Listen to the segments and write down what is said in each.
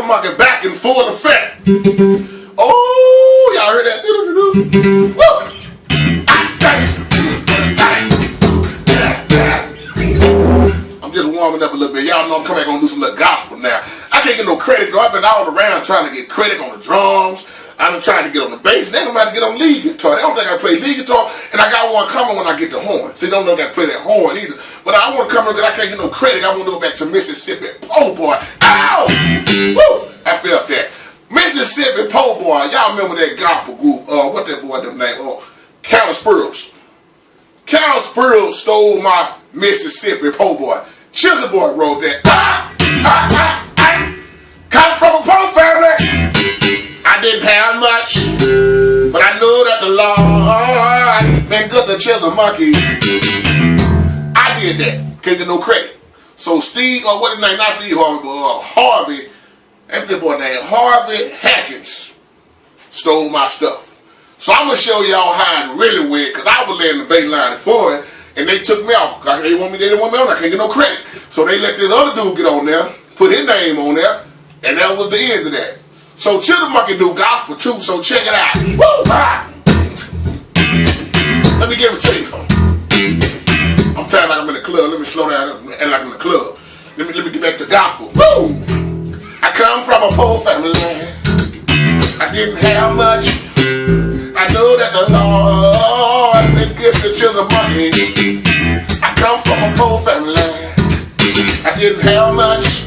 Monkey back in full effect. Oh, y'all heard that? Woo! I'm just warming up a little bit. Y'all know I'm coming back gonna do some little gospel now. I can't get no credit though. I've been all around trying to get credit on the drums. I've been trying to get on the bass. They don't know how to get on lead guitar. They don't think I play lead guitar. And I got one coming when I get the horn. See, they don't know that I play that horn either. But I want to come in because I can't get no credit. I want to go back to Mississippi. Po' boy. Ow! Woo! I felt that. Mississippi Po' boy. Y'all remember that gospel group? What that boy name? Carol Spurls. Carol Spurls stole my Mississippi Po' boy. Chizzel boy wrote that. Come from a poor family. I didn't have much, but I knew that the Lord been good to Chizzel Monkey. I did that. Can't get no credit. So Steve, or what his name, not Steve Harvey, but Harvey, that's the boy named Harvey Hackins, stole my stuff. So I'm going to show y'all how it really went, because I was laying the bass line for it, and they took me off. They didn't want me on. I can't get no credit. So they let this other dude get on there, put his name on there, and that was the end of that. So Chizzel Monkey do gospel too, so check it out. Woo! Let me give it to you. I'm tired like I'm in the club. Let me slow down and like I'm in the club. Let me get back to gospel. Woo! I come from a poor family. I didn't have much. I know that the Lord been good to Chizzel Monkey. I come from a poor family. I didn't have much.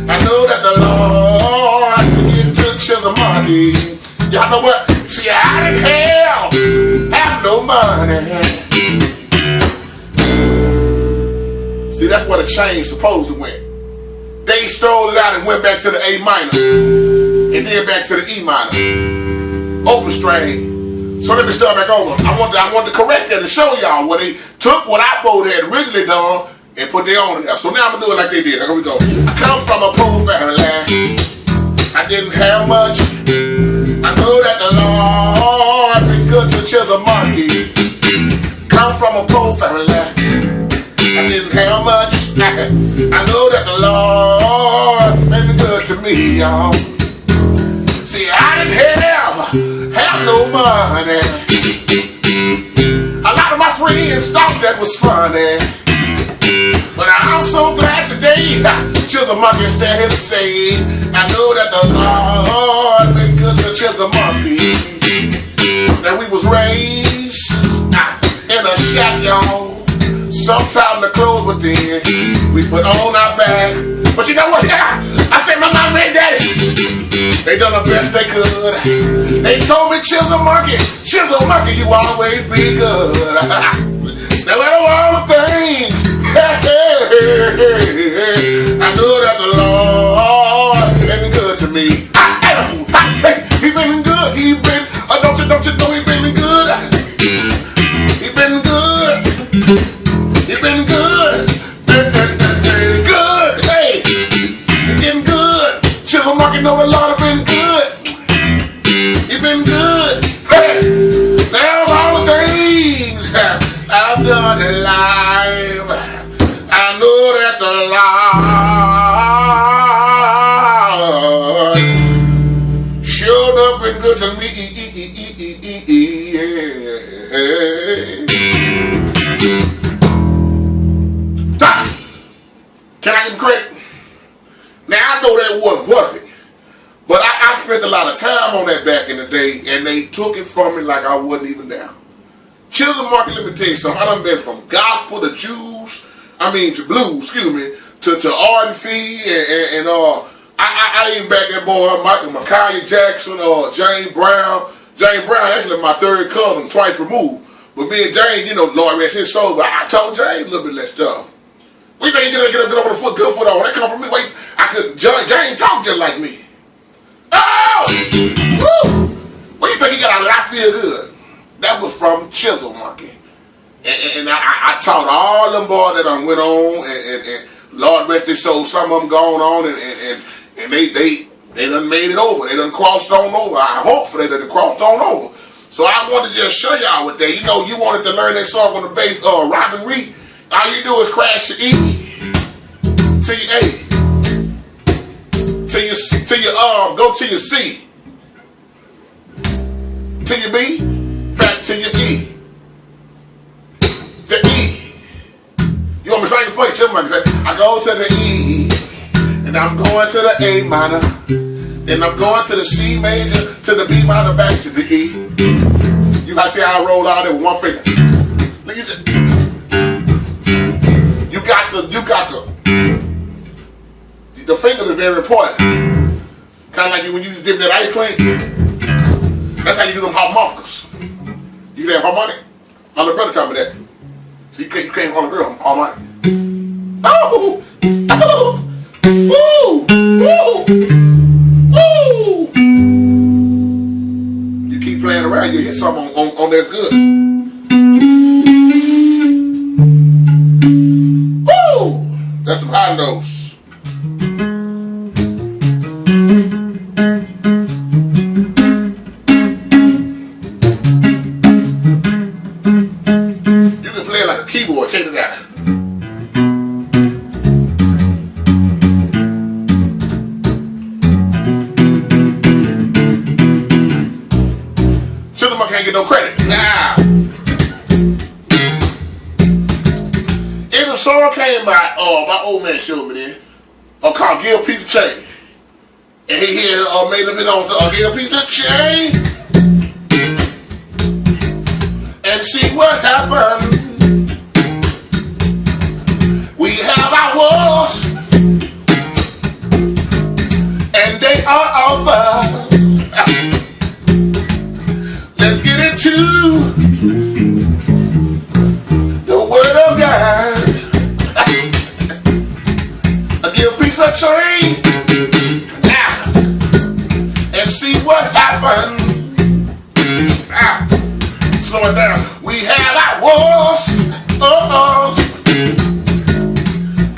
I know that the Lord been good to Chizzel Monkey. Y'all know what? See, I didn't have no money. See, that's where the change supposed to went. They stole it out and went back to the A minor, and then back to the E minor, open string. So let me start back over. I want to correct that and show y'all where they took what I both had originally done and put their own in there. So now I'm gonna do it like they did. Here we go. I come from a poor family. I didn't have much. I know that the Lord been good to Chizzel Monkey. Come from a poor family. I didn't have much. I know that the Lord been good to me, y'all. See, I didn't have no money. A lot of my friends thought that was funny, but I'm so glad today Chizzel Monkey stand here to say, I know that the Lord been good to Chizzel Monkey. That we was raised in a shack, y'all. Sometimes the clothes were thin, we put on our back. But you know what? I said my mom and daddy, they done the best they could. They told me, Chizzel Monkey, you always be good. Now out of all the things, I know that the Lord been good to me. He been good, he been, don't you know he been good? He been good. He been good. Good. Hey, he been good. Chizzel Monkey know the Lord been good. He been good. Hey, now all the things I've done in life, I know that the Lord showed up and good to me. Can I give him credit? Now I know that wasn't perfect, but I spent a lot of time on that back in the day, and they took it from me like I wasn't even there. Chizzel Monkey, let me tell you something. I done been from gospel to blues, to R&B, and I even back that boy Michael Micaiah Jackson or James Brown. James Brown actually my third cousin, twice removed. But me and James, you know, Lord rest his soul, but I told James a little bit less stuff. We think you get up on the foot, good foot on. That come from me. Wait, James talk just like me. Oh! Woo! What do you think he got out of it? I feel good. That was from Chizzel Monkey. And I taught all them boys that done went on, and Lord rest their soul, some of them gone on, and they done made it over. They done crossed on over. I hope for they done crossed on over. So I wanted to just show y'all what they, you know, you wanted to learn that song on the bass, Robin Reed. All you do is crash your E to your A to go to your C, to your B, back to your E, the E. You want me to sing it for you? Chizzel Monkey say, I go to the E, and I'm going to the A minor, and I'm going to the C major, to the B minor, back to the E. You gotta see how I roll out there with one finger. Look at that. You got the fingers are very important. Kind of like when you dip that ice cream. That's how you do them harmonicas. You can have harmonic. My little brother told me that. So you can't call a girl harmonic. Oh! Oh! Woo! Woo! Woo! You keep playing around, you hit something on that's good. Woo! That's some high notes. Keyboard, check it out. Chizzel Monkey can't get no credit. Nah. And a song came by, my old man showed me this, called Give a Piece of Chain. And he had made a bit on Give a Piece of Chain. And see what happened. We have our wars, and they are over. Let's get into the Word of God. Give a piece of chain and see what happens. Slow it down. We have our wars.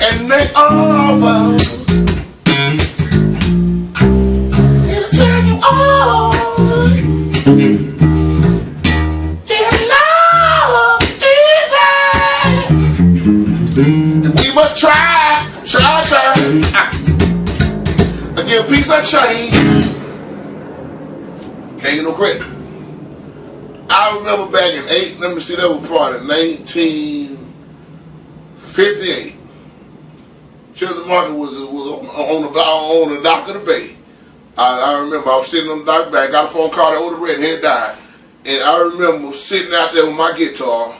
And they offer it'll turn you on. If love is and we must try. Give a piece of change. Can't get no credit. I remember back in let me see, that was probably 1958. Chizzel Monkey was on the dock of the bay. I remember I was sitting on the dock of the bay. I got a phone call that older redhead died. And I remember sitting out there with my guitar,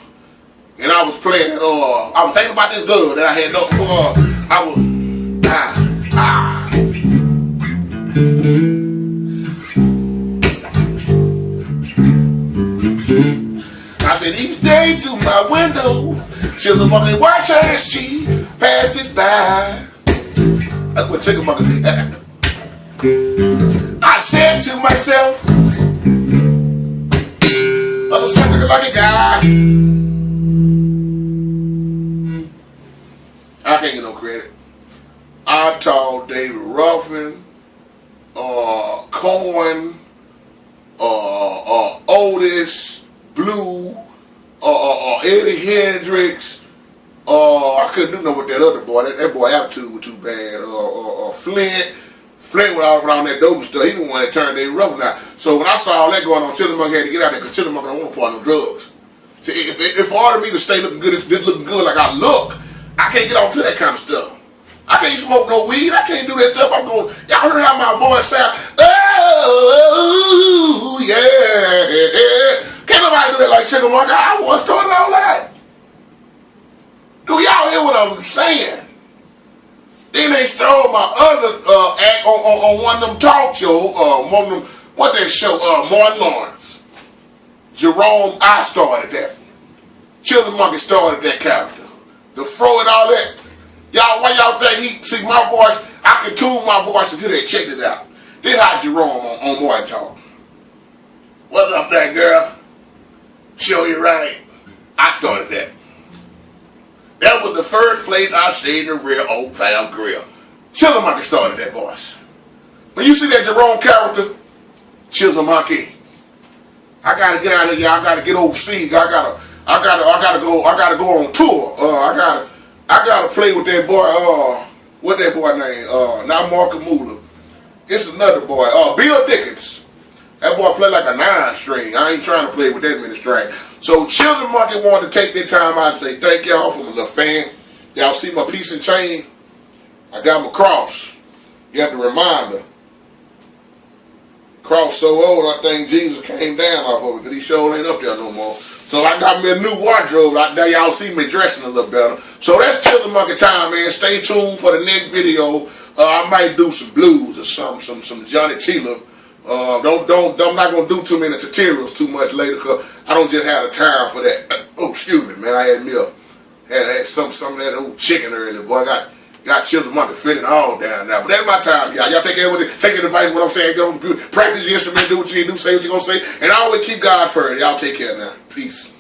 and I was playing, I was thinking about this girl that I had I said, each day through my window, Chizzel Monkey watch as she passes by. That's what Chizzel Monkey did. I said to myself, that's a sensitive like a guy. I can't get no credit. I taught David Ruffin, Cohen, Otis, Blue, Eddie Hendricks. I couldn't do nothing with that other boy. That boy attitude was too bad. Flint went all around that dope and stuff. He the one that turned David Ruffin out. So when I saw all that going on, Chizzel Monkey had to get out there because Chizzel Monkey don't want to part no drugs. See, if for me to stay looking good, this looking good like I look, I can't get off to that kind of stuff. I can't smoke no weed. I can't do that stuff. I'm going. Y'all heard how my voice sound? Oh yeah. Can't nobody do that like Chizzel Monkey. I was started all that. Do y'all hear what I'm saying? Then they stole my other act on one of them talk shows. One of them, what that show? Martin Lawrence. Jerome, I started that. Chizzel Monkey started that character. The fro and all that. Y'all, why y'all think see my voice? I can tune my voice until they checked it out. Then how Jerome on Martin talk. What's up there, girl? Show you right. I started that. That was the first place I stayed in a real old fam grill. Chizzel Monkey started that voice. When you see that Jerome character, Chizzel Monkey. I gotta get out of here. I gotta get overseas. I gotta go on tour. I gotta play with that boy. What that boy name? Not Mark Mula. It's another boy, Bill Dickens. That boy play like a 9-string. I ain't trying to play with that many strings. So Chizzel Monkey wanted to take their time out and say thank y'all from a little fan. Y'all see my piece and chain? I got my cross. You have to remind her. Cross so old, I think Jesus came down off of it because he sure ain't up there no more. So I got me a new wardrobe. Now y'all see me dressing a little better. So that's Chizzel Monkey time, man. Stay tuned for the next video. I might do some blues or some Johnny Taylor. I'm not gonna do too many tutorials too much later because I don't just have the time for that. Oh, excuse me, man. I had me had some of that old chicken earlier, boy. I got Chizzel Monkey fitting all down now. But that's my time, y'all. Y'all take advice what I'm saying. Go practice your instrument, do what you need to do, say what you're gonna say, and always keep God first. Y'all take care now. Peace.